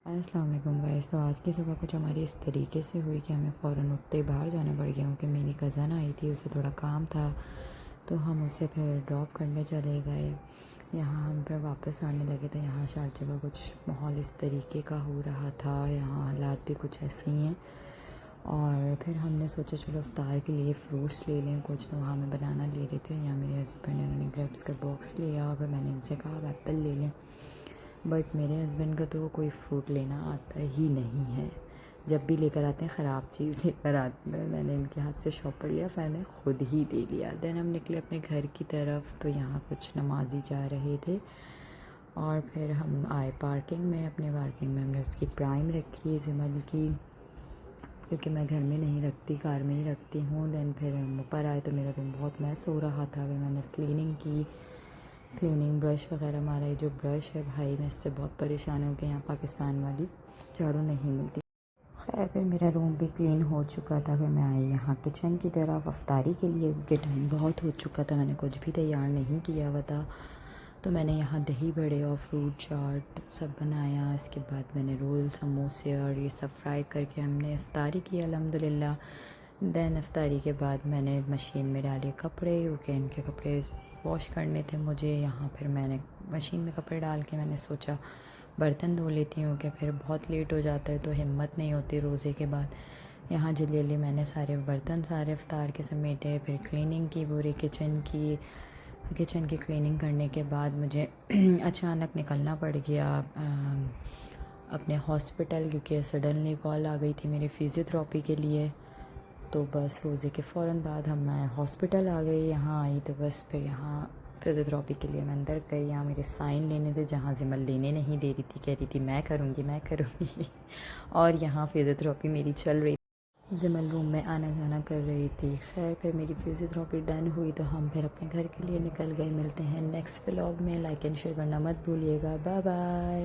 السلام علیکم گائز. تو آج کی صبح کچھ ہماری اس طریقے سے ہوئی کہ ہمیں فوراً اٹھتے باہر جانا پڑ گیا کیونکہ میری کزن آئی تھی, اسے تھوڑا کام تھا تو ہم اسے پھر ڈراپ کرنے چلے گئے. یہاں ہم پھر واپس آنے لگے تھے. یہاں شارجہ کا کچھ ماحول اس طریقے کا ہو رہا تھا, یہاں حالات بھی کچھ ایسے ہی ہیں. اور پھر ہم نے سوچا چلو افطار کے لیے فروٹس لے لیں کچھ, تو وہاں میں بنانا لے رہے تھے. یہاں میرے ہسبینڈ انہوں نے گریپس کا باکس لیا اور پھر میں نے ان سے کہا آپ ایپل لے لیں, بٹ میرے ہسبینڈ کا تو کوئی فروٹ لینا آتا ہی نہیں ہے. جب بھی لے کر آتے ہیں خراب چیز لے کر آتے ہیں. میں نے ان کے ہاتھ سے شاپر لیا, میں نے خود ہی لے لیا. دین ہم نکلے اپنے گھر کی طرف, تو یہاں کچھ نمازی جا رہے تھے اور پھر ہم آئے پارکنگ میں. اپنے پارکنگ میں ہم نے اس کی پرائم رکھی زمل کی, کیونکہ میں گھر میں نہیں رکھتی, کار میں ہی رکھتی ہوں. دین پھر ہم اوپر آئے تو میرا روم بہت میس ہو رہا تھا. پھر میں نے کلیننگ کی, برش وغیرہ مارا. یہ جو برش ہے بھائی, میں اس سے بہت پریشان ہوں کہ یہاں پاکستان والی جھاڑو نہیں ملتی. خیر پھر میرا روم بھی کلین ہو چکا تھا. پھر میں آئی یہاں کچن کی طرف افطاری کے لیے, کیونکہ ٹائم بہت ہو چکا تھا, میں نے کچھ بھی تیار نہیں کیا ہوا تھا. تو میں نے یہاں دہی بڑے اور فروٹ چاٹ سب بنایا. اس کے بعد میں نے رول, سموسے اور یہ سب فرائی کر کے ہم نے افطاری کی الحمدللہ. دین افطاری کے بعد میں نے مشین میں ڈالے کپڑے, کیونکہ ان کے کپڑے واش کرنے تھے مجھے. یہاں پھر میں نے مشین میں کپڑے ڈال کے میں نے سوچا برتن دھو لیتی ہوں, کہ پھر بہت لیٹ ہو جاتا ہے تو ہمت نہیں ہوتی روزے کے بعد. یہاں جلدی جلدی میں نے سارے برتن سارے افطار کے سمیٹے. پھر کلیننگ کی پوری کچن کی کلیننگ کرنے کے بعد مجھے اچانک نکلنا پڑ گیا اپنے ہاسپٹل, کیونکہ سڈنلی کال آ گئی تھی میری فزیوتھراپی کے لیے. تو بس روزے کے فوراً بعد میں ہاسپٹل آ گئی. یہاں آئی تو بس پھر یہاں فزیوتھراپی کے لیے میں اندر گئی. یہاں میرے سائن لینے تھے, جہاں زمل لینے نہیں دے رہی تھی, کہہ رہی تھی میں کروں گی. اور یہاں فزیوتھراپی میری چل رہی تھی, زمل روم میں آنا جانا کر رہی تھی. خیر پھر میری فزیوتھراپی ڈن ہوئی تو ہم پھر اپنے گھر کے لیے نکل گئے. ملتے ہیں نیکسٹ ولاگ میں. لائک اینڈ شیئر کرنا مت بھولیے گا. Bye bye.